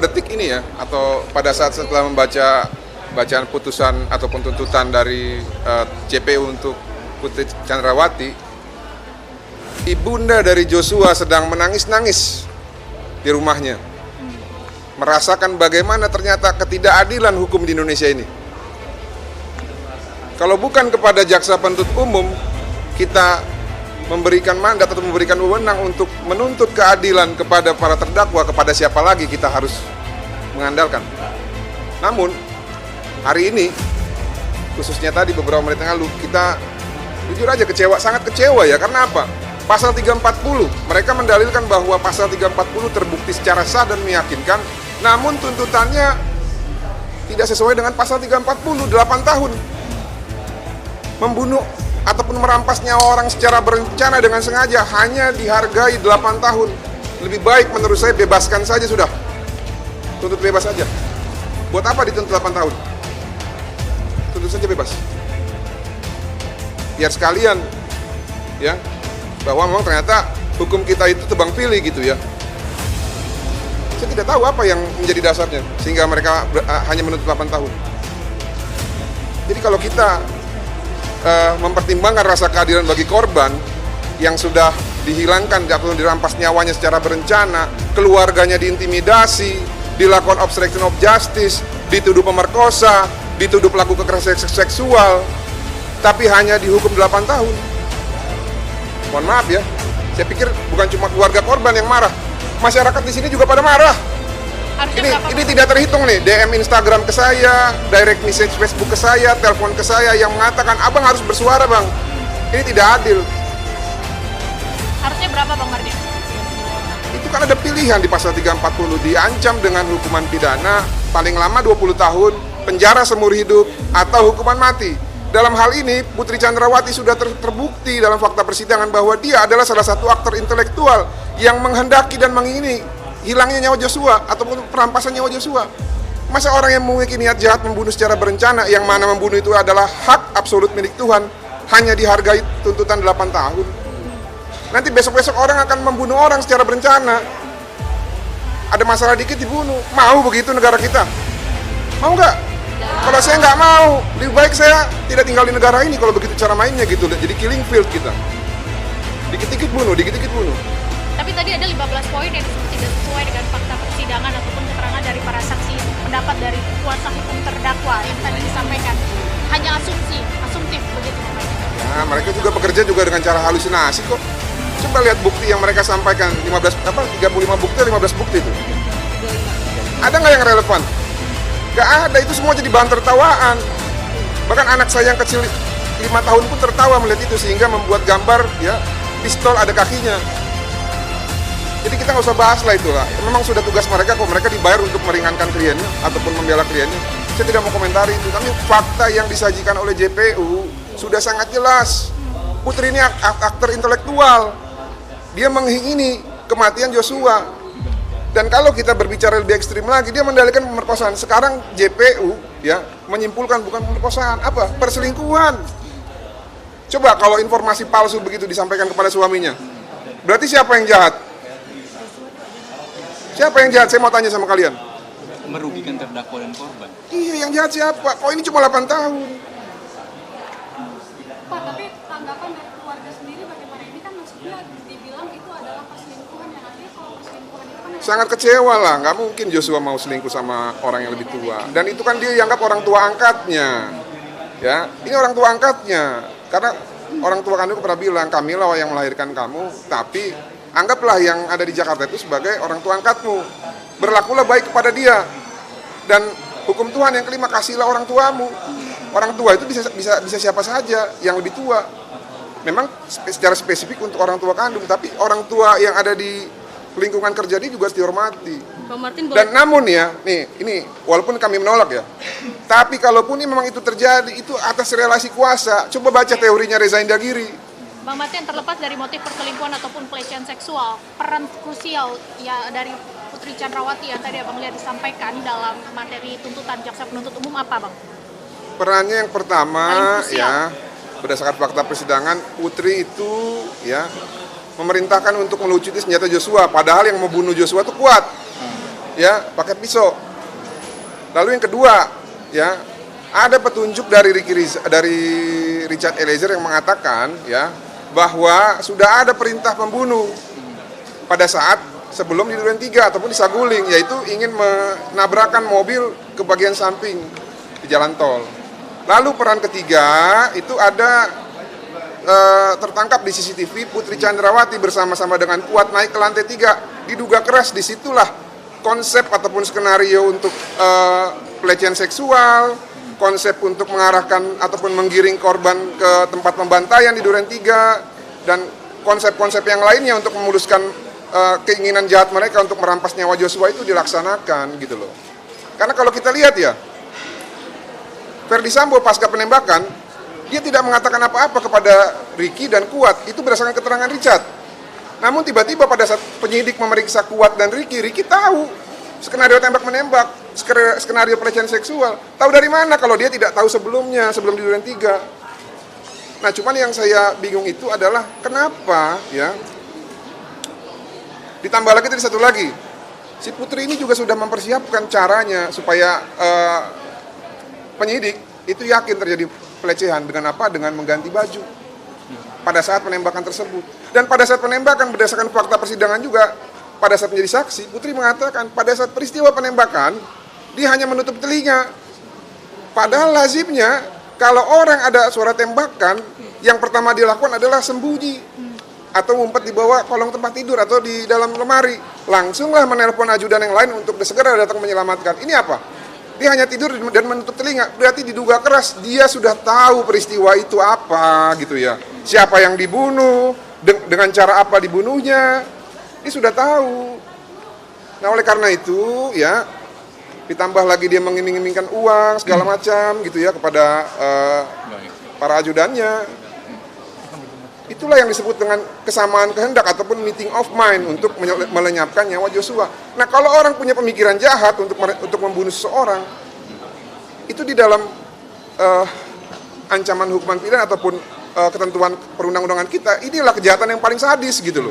detik ini ya, atau pada saat setelah membaca bacaan putusan ataupun tuntutan dari JPU untuk Putri Chandrawati, ibunda dari Joshua sedang menangis-nangis di rumahnya, merasakan bagaimana ternyata ketidakadilan hukum di Indonesia ini. Kalau bukan kepada jaksa penuntut umum, kita memberikan mandat atau memberikan wewenang untuk menuntut keadilan kepada para terdakwa, kepada siapa lagi kita harus mengandalkan. Namun, hari ini, khususnya tadi beberapa menit yang lalu, kita jujur aja kecewa, sangat kecewa ya, karena apa? Pasal 340, mereka mendalilkan bahwa pasal 340 terbukti secara sah dan meyakinkan, namun tuntutannya tidak sesuai dengan pasal 340, 8 tahun. Membunuh ataupun merampas nyawa orang secara berencana dengan sengaja hanya dihargai 8 tahun. Lebih baik menurut saya bebaskan saja sudah. Tuntut bebas saja. Buat apa dituntut 8 tahun? Tuntut saja bebas. Biar sekalian ya, bahwa memang ternyata hukum kita itu tebang pilih gitu ya. Saya tidak tahu apa yang menjadi dasarnya sehingga mereka hanya menuntut 8 tahun. Jadi kalau kita mempertimbangkan rasa keadilan bagi korban yang sudah dihilangkan atau dirampas nyawanya secara berencana, keluarganya diintimidasi, dilakukan obstruction of justice, dituduh pemerkosa, dituduh pelaku kekerasan seksual, tapi hanya dihukum 8 tahun. Mohon maaf ya, saya pikir bukan cuma keluarga korban yang marah, masyarakat di sini juga pada marah. Ini tidak terhitung nih, DM Instagram ke saya, direct message Facebook ke saya, telepon ke saya yang mengatakan, abang harus bersuara bang. Ini tidak adil. Harusnya berapa Bang Mardin? Itu kan ada pilihan di pasal 340, diancam dengan hukuman pidana paling lama 20 tahun, penjara seumur hidup, atau hukuman mati. Dalam hal ini, Putri Chandrawati sudah terbukti dalam fakta persidangan bahwa dia adalah salah satu aktor intelektual yang menghendaki dan mengingini hilangnya nyawa Joshua ataupun perampasan nyawa Joshua. Masa orang yang memiliki niat jahat membunuh secara berencana, yang mana membunuh itu adalah hak absolut milik Tuhan, hanya dihargai tuntutan 8 tahun. Nanti besok-besok orang akan membunuh orang secara berencana. Ada masalah dikit dibunuh. Mau begitu negara kita? Mau nggak? Kalau saya nggak mau, lebih baik saya tidak tinggal di negara ini kalau begitu cara mainnya gitu. Jadi killing field kita. Dikit-dikit bunuh, dikit-dikit bunuh. Tapi tadi ada 15 poin yang disebut tidak sesuai dengan fakta persidangan ataupun keterangan dari para saksi, pendapat dari kuasa hukum terdakwa yang tadi disampaikan. Hanya asumtif begitu namanya. Nah, mereka juga bekerja juga dengan cara halusinasi kok. Coba lihat bukti yang mereka sampaikan, 35 bukti, 15 bukti itu. Ada nggak yang relevan? Nggak ada, itu semua jadi bahan tertawaan. Bahkan anak saya yang kecil 5 tahun pun tertawa melihat itu sehingga membuat gambar ya pistol ada kakinya. Jadi kita nggak usah bahas lah itulah. Memang sudah tugas mereka kok, mereka dibayar untuk meringankan kliennya ataupun membela kliennya. Saya tidak mau komentari itu, tapi fakta yang disajikan oleh JPU sudah sangat jelas. Putri ini aktor intelektual. Dia mengingini kematian Joshua. Dan kalau kita berbicara lebih ekstrim lagi, dia mendalilkan pemerkosaan. Sekarang JPU ya menyimpulkan bukan pemerkosaan, apa? Perselingkuhan. Coba kalau informasi palsu begitu disampaikan kepada suaminya, berarti siapa yang jahat? Siapa yang jahat? Saya mau tanya sama kalian. Merugikan terdakwa dan korban. Iya, yang jahat siapa? Kok ini cuma 8 tahun? Pak, tapi tanggapan dari keluarga sendiri bagaimana? Ini kan maksudnya dibilang itu adalah perselingkuhan yang ada. Kalau perselingkuhan itu kan Sangat kecewa lah, nggak mungkin Joshua mau selingkuh sama orang yang lebih tua. Dan itu kan dia dianggap orang tua angkatnya. Ya, ini orang tua angkatnya. Karena orang tua kandung pernah bilang, kamilah yang melahirkan kamu, tapi anggaplah yang ada di Jakarta itu sebagai orang tua angkatmu. Berlakulah baik kepada dia. Dan hukum Tuhan yang kelima, kasihlah orang tuamu. Orang tua itu bisa siapa saja yang lebih tua. Memang secara spesifik untuk orang tua kandung, tapi orang tua yang ada di lingkungan kerja ini juga harus dihormati. Bang Martin boleh. Dan namun ya, ini walaupun kami menolak ya, tapi kalaupun ini memang itu terjadi, itu atas relasi kuasa. Coba baca teorinya Reza Indragiri. Bang Martin, terlepas dari motif perselingkuhan ataupun pelecehan seksual, peran krusial ya dari Putri Chandrawati yang tadi Abang lihat disampaikan dalam materi tuntutan jaksa penuntut umum apa, Bang? Perannya yang pertama Paling krusial. ya, berdasarkan fakta persidangan, Putri itu ya memerintahkan untuk melucuti senjata Joshua, padahal yang membunuh Joshua itu kuat. ya pakai pisau. Lalu yang kedua, ya ada petunjuk dari Richard Eliezer yang mengatakan ya bahwa sudah ada perintah pembunuh pada saat sebelum di Duren 3 ataupun di Saguling, yaitu ingin menabrakkan mobil ke bagian samping di jalan tol. Lalu peran ketiga itu ada tertangkap di CCTV Putri Chandrawati bersama-sama dengan Kuat naik ke lantai 3. Diduga keras, disitulah konsep ataupun skenario untuk pelecehan seksual, konsep untuk mengarahkan ataupun menggiring korban ke tempat pembantaian di Duren 3, dan konsep-konsep yang lainnya untuk memuluskan keinginan jahat mereka untuk merampas nyawa Joshua itu dilaksanakan gitu loh. Karena kalau kita lihat ya, Ferdy Sambo pasca penembakan dia tidak mengatakan apa-apa kepada Ricky dan Kuat, itu berdasarkan keterangan Richard. Namun tiba-tiba pada saat penyidik memeriksa Kuat dan Ricky tahu skenario tembak-menembak, skenario pelecehan seksual. Tahu dari mana kalau dia tidak tahu sebelumnya, sebelum di Duren 3? Nah, cuman yang saya bingung itu adalah kenapa ya? Ditambah lagi tadi satu lagi, si Putri ini juga sudah mempersiapkan caranya supaya penyidik itu yakin terjadi pelecehan. Dengan apa? Dengan mengganti baju pada saat penembakan tersebut. Dan pada saat penembakan berdasarkan fakta persidangan juga, pada saat menjadi saksi, Putri mengatakan pada saat peristiwa penembakan dia hanya menutup telinga. Padahal lazimnya kalau orang ada suara tembakan, yang pertama dilakukan adalah sembunyi atau ngumpet di bawah kolong tempat tidur atau di dalam lemari. Langsunglah menelpon ajudan yang lain untuk segera datang menyelamatkan. Ini apa? Dia hanya tidur dan menutup telinga. Berarti diduga keras dia sudah tahu peristiwa itu apa gitu ya. Siapa yang dibunuh, dengan cara apa dibunuhnya, dia sudah tahu. Nah, oleh karena itu ya, ditambah lagi dia mengiming-imingkan uang segala macam gitu ya kepada para ajudannya. Itulah yang disebut dengan kesamaan kehendak ataupun meeting of mind untuk melenyapkan nyawa Joshua. Nah, kalau orang punya pemikiran jahat untuk membunuh seseorang, itu di dalam ancaman hukuman pidana ataupun ketentuan perundang-undangan kita, inilah kejahatan yang paling sadis gitu loh.